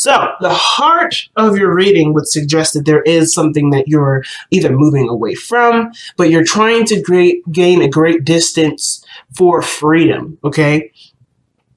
So the heart of your reading would suggest that there is something that you're either moving away from, but you're trying to gain a great distance for freedom, okay?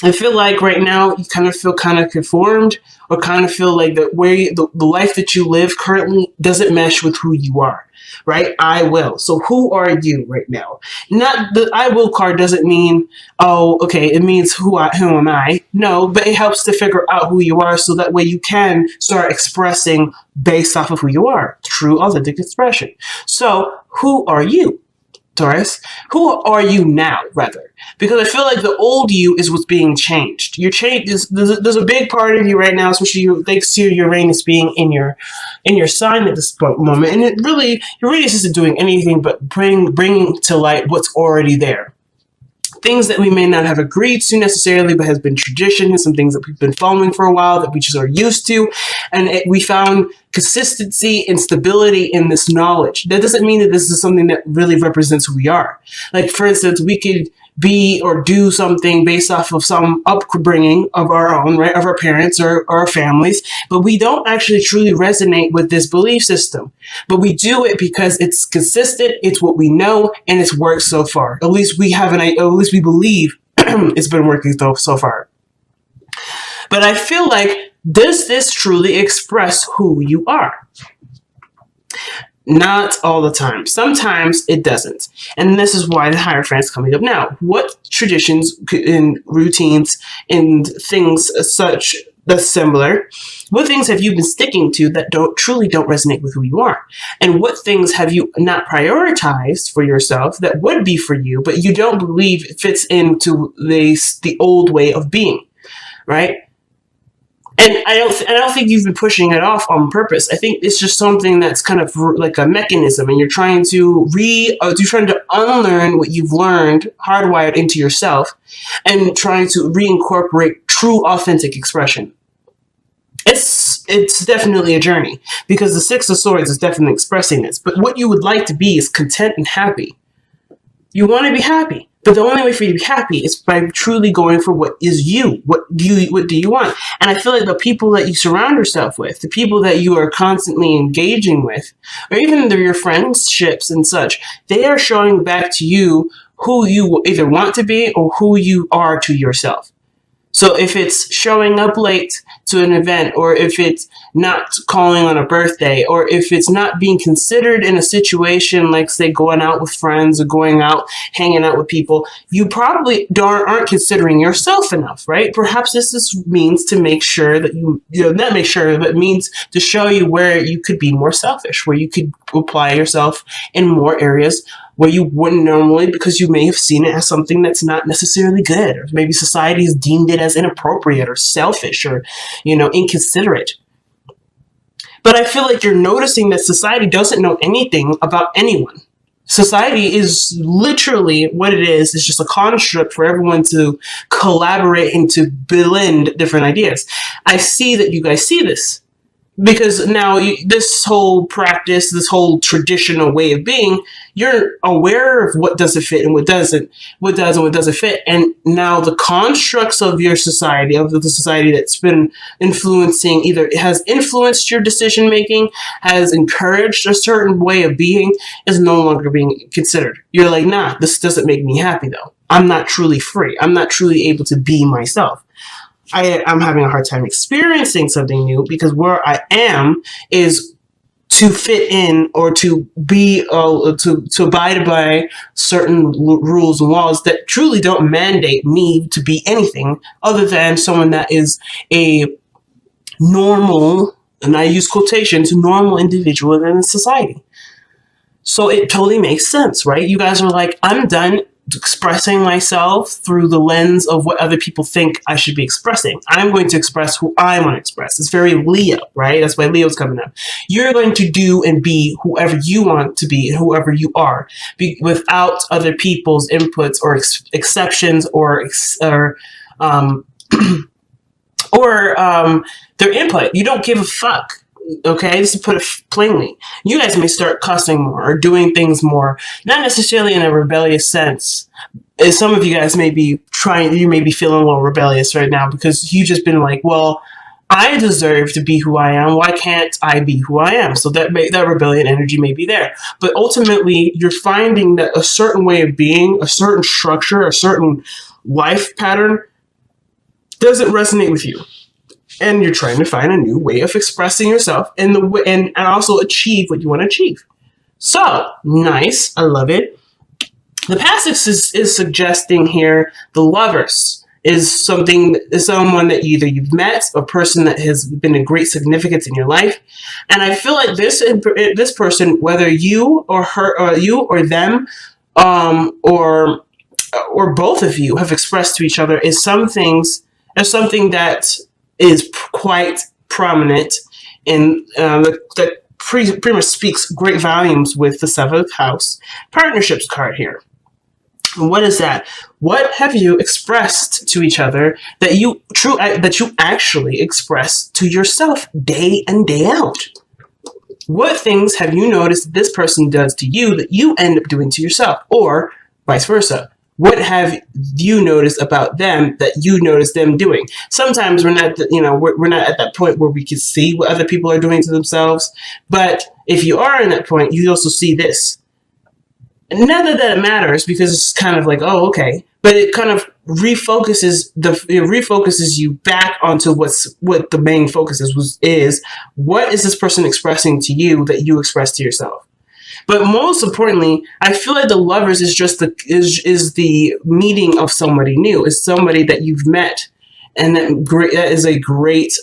I feel like right now you kind of feel kind of conformed, or kind of feel like the life that you live currently doesn't mesh with who you are, right? I will. So who are you right now? Not the I will card doesn't mean, oh, okay, it means who am I? No, but it helps to figure out who you are, so that way you can start expressing based off of who you are. True authentic expression. So who are you, Taurus? Who are you now, rather? Because I feel like the old you is what's being changed. You're changed. There's a big part of you right now, especially thanks to Uranus being in your sign at this moment, and Uranus isn't doing anything but bringing to light what's already there. Things that we may not have agreed to necessarily, but has been tradition, and some things that we've been following for a while that we just are used to, and we found consistency and stability in this knowledge. That doesn't mean that this is something that really represents who we are. Like, for instance, we could be or do something based off of some upbringing of our own, right, of our parents or our families, but we don't actually truly resonate with this belief system. But we do it because it's consistent, it's what we know, and it's worked so far. At least we believe it's been working so far. But I feel like, does this truly express who you are? Not all the time. Sometimes it doesn't. And this is why the Hierophant's coming up now. What traditions and routines and things such that's similar, what things have you been sticking to that truly don't resonate with who you are? And what things have you not prioritized for yourself that would be for you, but you don't believe it fits into the old way of being, right? And I don't think you've been pushing it off on purpose. I think it's just something that's kind of like a mechanism, and you're trying to unlearn what you've learned, hardwired into yourself, and trying to reincorporate true, authentic expression. It's definitely a journey, because the Six of Swords is definitely expressing this. But what you would like to be is content and happy. You want to be happy. But the only way for you to be happy is by truly going for what is you. What do you want? And I feel like the people that you surround yourself with, the people that you are constantly engaging with, or even your friendships and such, they are showing back to you who you either want to be or who you are to yourself. So if it's showing up late to an event, or if it's not calling on a birthday, or if it's not being considered in a situation like, say, going out with friends or going out, hanging out with people, you probably aren't considering yourself enough, right? Perhaps this means to make sure that not make sure, but means to show you where you could be more selfish, where you could apply yourself in more areas where you wouldn't normally, because you may have seen it as something that's not necessarily good, or maybe society has deemed it as inappropriate or selfish or, inconsiderate. But I feel like you're noticing that society doesn't know anything about anyone. Society is literally what it is just a construct for everyone to collaborate and to blend different ideas. I see that you guys see this. Because now this whole practice, this whole traditional way of being, you're aware of what doesn't fit and what does and what doesn't fit. And now the constructs of your society, of the society that's been influencing, either it has influenced your decision making, has encouraged a certain way of being, is no longer being considered. You're like, nah, this doesn't make me happy though. I'm not truly free. I'm not truly able to be myself. I'm having a hard time experiencing something new, because where I am is to fit in, or to be to abide by certain rules and laws that truly don't mandate me to be anything other than someone that is a normal, and I use quotations, normal individual in society. So it totally makes sense, right? You guys are like, I'm done expressing myself through the lens of what other people think I should be expressing. I'm going to express who I want to express. It's very Leo, right? That's why Leo's coming up. You're going to do and be whoever you want to be, whoever you are, without other people's inputs or exceptions or their input. You don't give a fuck. Okay, just to put it plainly, you guys may start cussing more or doing things more, not necessarily in a rebellious sense. Some of you guys may be feeling a little rebellious right now, because you've just been like, well, I deserve to be who I am. Why can't I be who I am? So that rebellion energy may be there. But ultimately, you're finding that a certain way of being, a certain structure, a certain life pattern doesn't resonate with you. And you're trying to find a new way of expressing yourself and also achieve what you want to achieve. So, nice. I love it. The passage is suggesting here the Lovers is someone that either you've met, a person that has been a great significance in your life. And I feel like this person, whether you or her, or you or them, or both of you have expressed to each other, is something that is quite prominent in that pretty much speaks great volumes with the 7th house partnerships card here. What is that? What have you expressed to each other that you actually express to yourself day in, day out? What things have you noticed this person does to you that you end up doing to yourself, or vice versa? What have you noticed about them that you notice them doing? Sometimes we're not at that point where we can see what other people are doing to themselves. But if you are in that point, you also see this. Not that it matters, because it's kind of like, oh, okay. But it kind of refocuses you back onto what the main focus is. What is this person expressing to you that you express to yourself? But most importantly, I feel like the Lovers is just the meeting of somebody new. Is somebody that you've met, and that is a great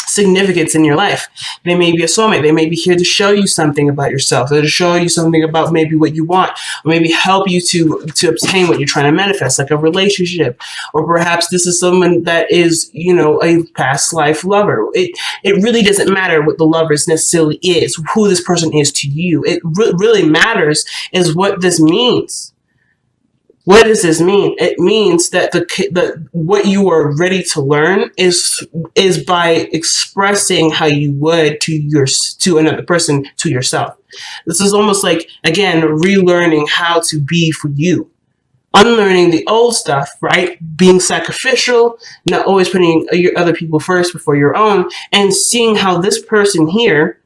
significance in your life. They may be a soulmate. They may be here to show you something about yourself, or to show you something about maybe what you want, or maybe help you to obtain what you're trying to manifest, like a relationship. Or perhaps this is someone that is, a past life lover. It really doesn't matter what the Lovers necessarily is, who this person is to you. It really matters is what this means. What does this mean? It means that what you are ready to learn is by expressing how you would to another person, to yourself. This is almost like, again, relearning how to be for you. Unlearning the old stuff, right? Being sacrificial, not always putting your other people first before your own, and seeing how this person here,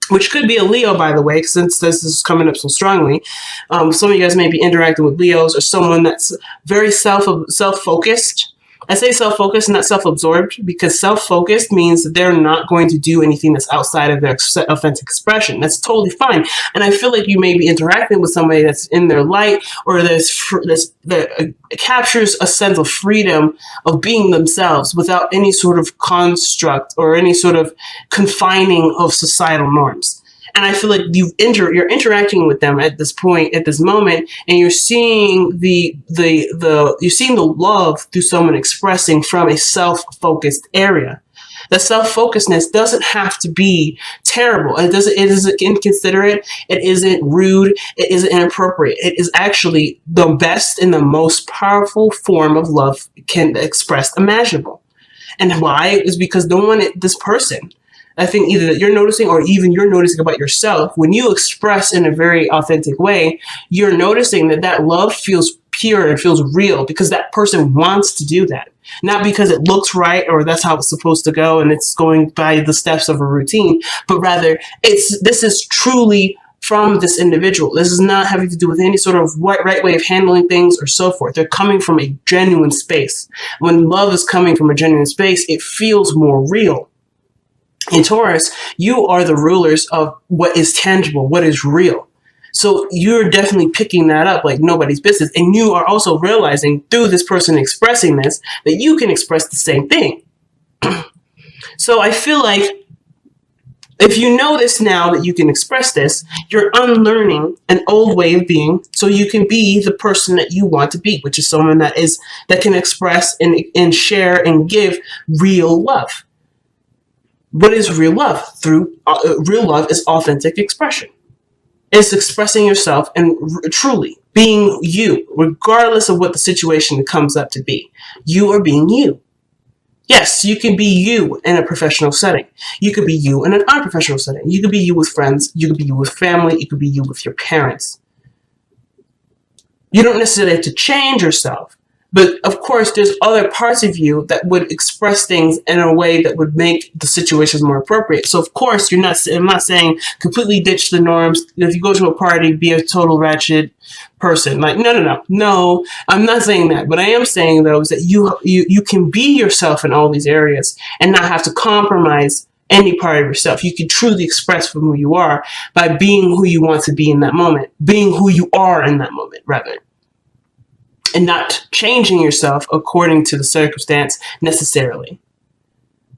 which could be a Leo, by the way, since this is coming up so strongly. Some of you guys may be interacting with Leos, or someone that's very self-focused. I say self-focused, not self-absorbed, because self-focused means that they're not going to do anything that's outside of their authentic expression. That's totally fine. And I feel like you may be interacting with somebody that's in their light, or that captures a sense of freedom of being themselves without any sort of construct or any sort of confining of societal norms. And I feel like you're interacting with them at this point, at this moment, and you're seeing the love through someone expressing from a self-focused area. The self-focusedness doesn't have to be terrible. It isn't inconsiderate. It isn't rude. It isn't inappropriate. It is actually the best and the most powerful form of love can express imaginable. And why? Is because this person, I think either that you're noticing, or even you're noticing about yourself, when you express in a very authentic way, you're noticing that love feels pure and feels real, because that person wants to do that. Not because it looks right, or that's how it's supposed to go and it's going by the steps of a routine, but rather this is truly from this individual. This is not having to do with any sort of right way of handling things or so forth. They're coming from a genuine space. When love is coming from a genuine space, it feels more real. In Taurus, you are the rulers of what is tangible, what is real. So you're definitely picking that up like nobody's business. And you are also realizing through this person expressing this, that you can express the same thing. So I feel like if you know this now, that you can express this, you're unlearning an old way of being, so you can be the person that you want to be, which is someone that can express and share and give real love. What is real love? Real love is authentic expression. It's expressing yourself and truly being you, regardless of what the situation comes up to be. You are being you. Yes, you can be you in a professional setting. You could be you in an unprofessional setting. You could be you with friends. You could be you with family. You could be you with your parents. You don't necessarily have to change yourself, But of course, there's other parts of you that would express things in a way that would make the situations more appropriate. So of course, I'm not saying completely ditch the norms. If you go to a party, be a total ratchet person. Like, no, I'm not saying that. But I am saying, though, is that you can be yourself in all these areas and not have to compromise any part of yourself. You can truly express from who you are by being who you want to be in that moment, being who you are in that moment, rather. And not changing yourself according to the circumstance necessarily.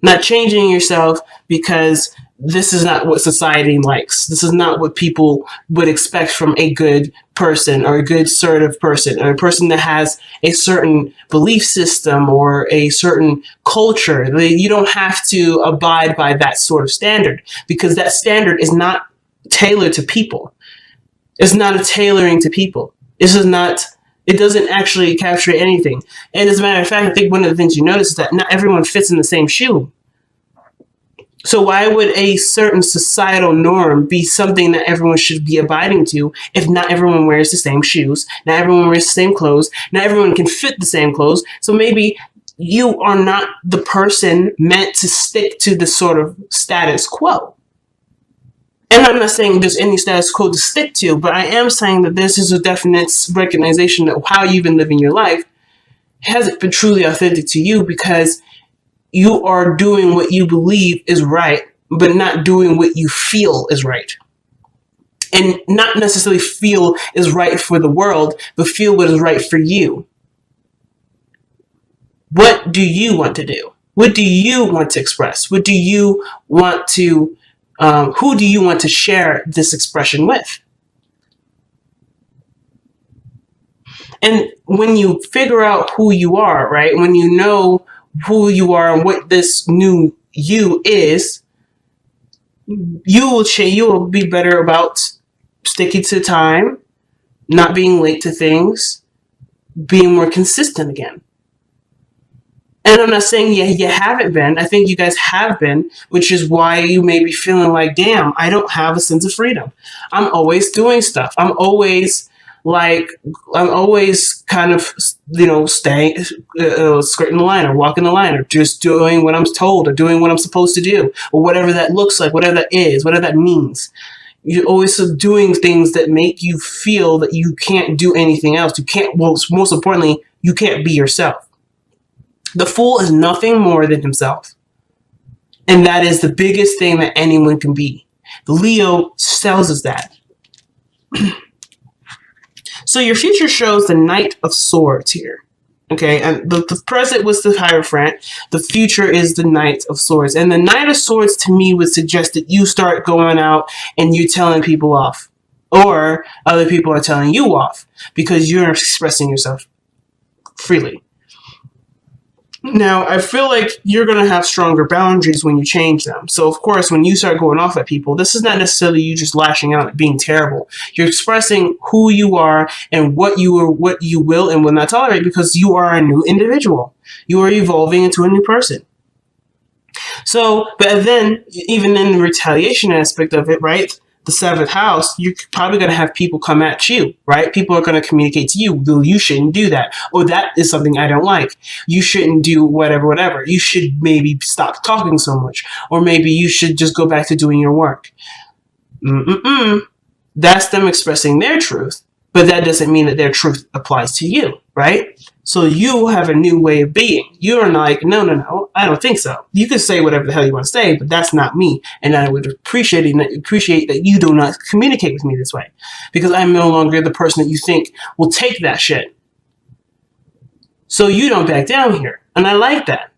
Not changing yourself because this is not what society likes. This is not what people would expect from a good person or a good sort of person or a person that has a certain belief system or a certain culture. You don't have to abide by that sort of standard because that standard is not tailored to people. It's not a tailoring to people. It doesn't actually capture anything. And as a matter of fact, I think one of the things you notice is that not everyone fits in the same shoe. So why would a certain societal norm be something that everyone should be abiding to if not everyone wears the same shoes, not everyone wears the same clothes, not everyone can fit the same clothes? So maybe you are not the person meant to stick to the sort of status quo. And I'm not saying there's any status quo to stick to, but I am saying that this is a definite recognition of how you've been living your life hasn't been truly authentic to you because you are doing what you believe is right, but not doing what you feel is right. And not necessarily feel is right for the world, but feel what is right for you. What do you want to do? What do you want to express? What do you want to who do you want to share this expression with? And when you figure out who you are, right? When you know who you are and what this new you is, you will change. You will be better about sticking to time, not being late to things, being more consistent again. And I'm not saying you haven't been. I think you guys have been, which is why you may be feeling like, damn, I don't have a sense of freedom. I'm always doing stuff. I'm always kind of, staying, skirting the line or walking the line or just doing what I'm told or doing what I'm supposed to do or whatever that looks like, whatever that is, whatever that means. You're always doing things that make you feel that you can't do anything else. You can't, most importantly, you can't be yourself. The fool is nothing more than himself. And that is the biggest thing that anyone can be. The Leo tells us that. So your future shows the Knight of Swords here. Okay, and the present was the Hierophant. The future is the Knight of Swords. And the Knight of Swords to me would suggest that you start going out and you telling people off. Or other people are telling you off because you're expressing yourself freely. Now, I feel like you're going to have stronger boundaries when you change them. So, of course, when you start going off at people, this is not necessarily you just lashing out at being terrible. You're expressing who you are and what you will and will not tolerate because you are a new individual. You are evolving into a new person. So, but then, even in the retaliation aspect of it, right? The 7th house, you're probably going to have people come at you, right? People are going to communicate to you, well, you shouldn't do that. Or that is something I don't like. You shouldn't do whatever. You should maybe stop talking so much. Or maybe you should just go back to doing your work. That's them expressing their truth. But that doesn't mean that their truth applies to you, right? So you have a new way of being. You're like, no, I don't think so. You can say whatever the hell you want to say, but that's not me. And I would appreciate that you do not communicate with me this way. Because I'm no longer the person that you think will take that shit. So you don't back down here. And I like that.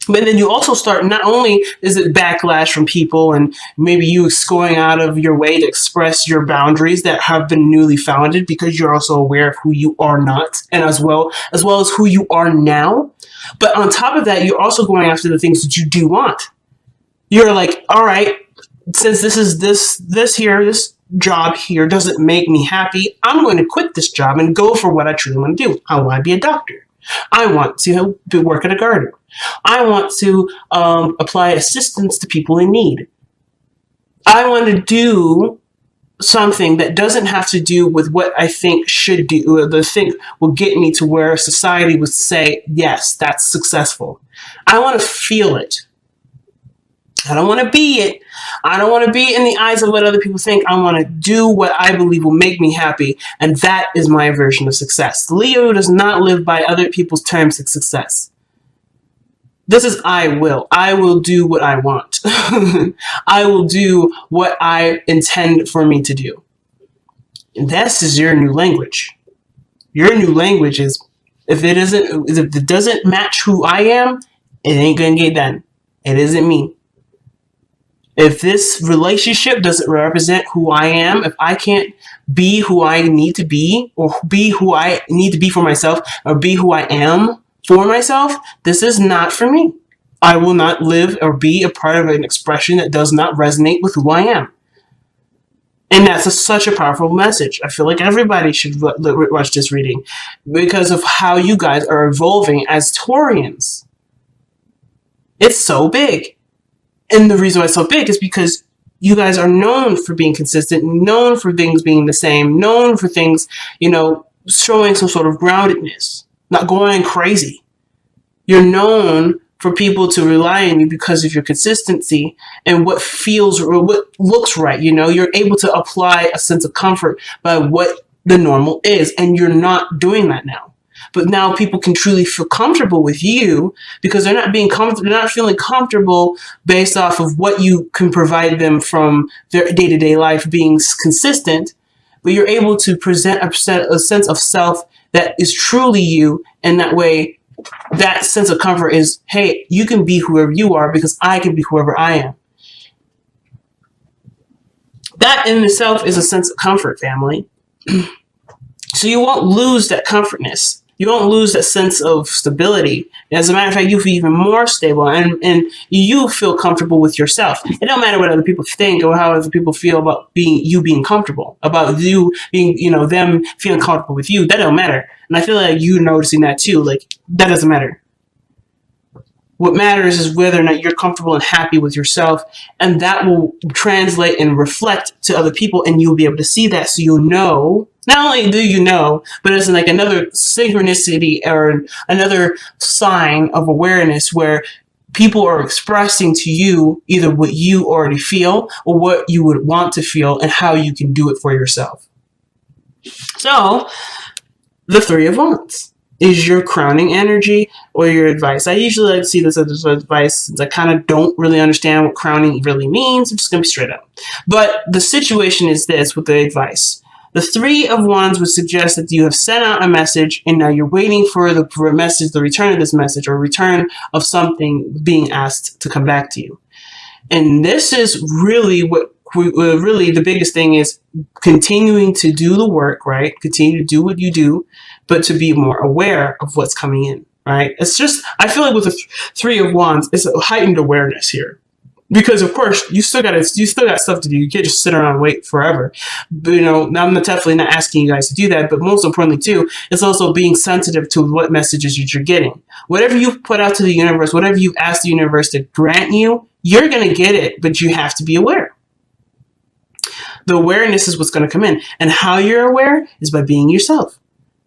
But then you also start, not only is it backlash from people and maybe you going out of your way to express your boundaries that have been newly founded because you're also aware of who you are not and as well as who you are now. But on top of that, you're also going after the things that you do want. You're like, all right, since this job here doesn't make me happy, I'm going to quit this job and go for what I truly want to do. I want to be a doctor. I want to work at a garden. I want to apply assistance to people in need. I want to do something that doesn't have to do with what I think should do, or the thing will get me to where society would say, yes, that's successful. I want to feel it. I don't want to be it. I don't want to be in the eyes of what other people think. I want to do what I believe will make me happy. And that is my version of success. Leo does not live by other people's terms of success. This is I will. I will do what I want. I will do what I intend for me to do. And this is your new language. Your new language is, if it doesn't match who I am, it ain't gonna get done. It isn't me. If this relationship doesn't represent who I am, if I can't be who I need to be, or be who I need to be for myself, or be who I am for myself, this is not for me. I will not live or be a part of an expression that does not resonate with who I am. And that's such a powerful message. I feel like everybody should watch this reading because of how you guys are evolving as Taurians. It's so big. And the reason why it's so big is because you guys are known for being consistent, known for things being the same, known for things, showing some sort of groundedness, not going crazy. You're known for people to rely on you because of your consistency and what feels or what looks right. You're able to apply a sense of comfort by what the normal is, and you're not doing that now. But now people can truly feel comfortable with you because they're not feeling comfortable based off of what you can provide them from their day-to-day life being consistent. But you're able to present a sense of self that is truly you, and that way, that sense of comfort is, hey, you can be whoever you are because I can be whoever I am. That in itself is a sense of comfort, family. So you won't lose that comfortness. You won't lose that sense of stability. As a matter of fact, you feel even more stable, and you feel comfortable with yourself. It don't matter what other people think or how other people feel about being comfortable, about you being, them feeling comfortable with you. That don't matter. And I feel like you're noticing that too. Like, that doesn't matter. What matters is whether or not you're comfortable and happy with yourself, and that will translate and reflect to other people, and you'll be able to see that, so you'll know. Not only do you know, but it's like another synchronicity or another sign of awareness where people are expressing to you either what you already feel or what you would want to feel and how you can do it for yourself. So, the Three of Wands is your crowning energy or your advice. I usually like to see this as advice since I kind of don't really understand what crowning really means. I'm just going to be straight up. But the situation is this with the advice. The Three of Wands would suggest that you have sent out a message and now you're waiting for the message, the return of this message, or return of something being asked to come back to you. And this is really really the biggest thing is continuing to do the work, right? Continue to do what you do, but to be more aware of what's coming in, right? It's just, I feel like with the Three of Wands, it's a heightened awareness here. Because of course you still got stuff to do. You can't just sit around and wait forever. But, I'm definitely not asking you guys to do that. But most importantly too, it's also being sensitive to what messages you're getting. Whatever you put out to the universe, whatever you've asked the universe to grant you, you're gonna get it. But you have to be aware. The awareness is what's gonna come in, and how you're aware is by being yourself.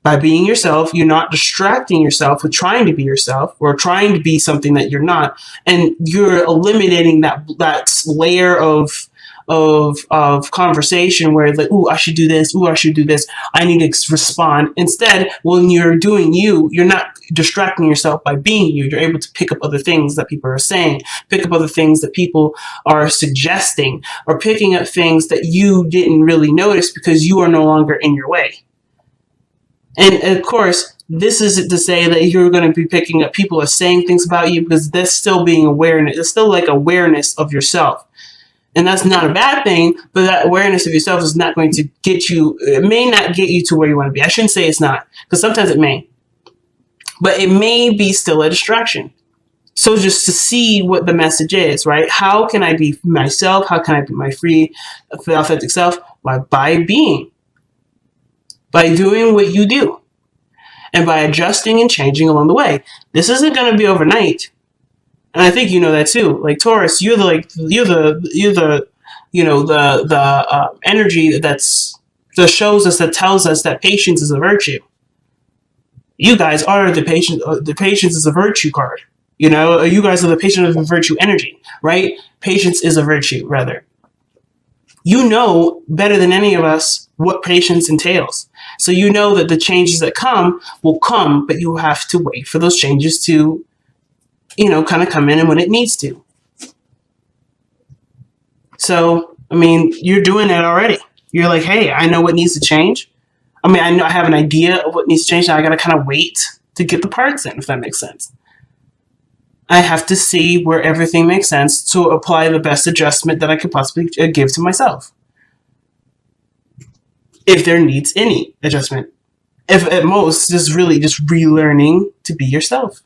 By being yourself, you're not distracting yourself with trying to be yourself or trying to be something that you're not, and you're eliminating that layer of conversation where it's like, ooh, I should do this. Ooh, I should do this. I need to respond. Instead, when you're doing you, you're not distracting yourself by being you. You're able to pick up other things that people are saying, pick up other things that people are suggesting, or picking up things that you didn't really notice because you are no longer in your way. And of course, this isn't to say that you're going to be picking up people are saying things about you, because that's still being awareness. It's still like awareness of yourself. And that's not a bad thing, but that awareness of yourself is not going to get you, it may not get you to where you want to be. I shouldn't say it's not, because sometimes it may. But it may be still a distraction. So just to see what the message is, right? How can I be myself? How can I be my free, authentic self? By being. By doing what you do. And by adjusting and changing along the way. This isn't going to be overnight. And I think you know that too. Like Taurus, you're the the energy that shows us, that tells us that patience is a virtue. You guys are the patient. The patience is a virtue card. You guys are the patient of the virtue energy, right? Patience is a virtue, rather. You know better than any of us what patience entails. So you know that the changes that come will come, but you have to wait for those changes to, kind of come in and when it needs to. So, you're doing that already. You're like, hey, I know what needs to change. I know I have an idea of what needs to change. Now I got to kind of wait to get the parts in, if that makes sense. I have to see where everything makes sense to apply the best adjustment that I could possibly give to myself. If there needs any adjustment. If at most, just really just relearning to be yourself.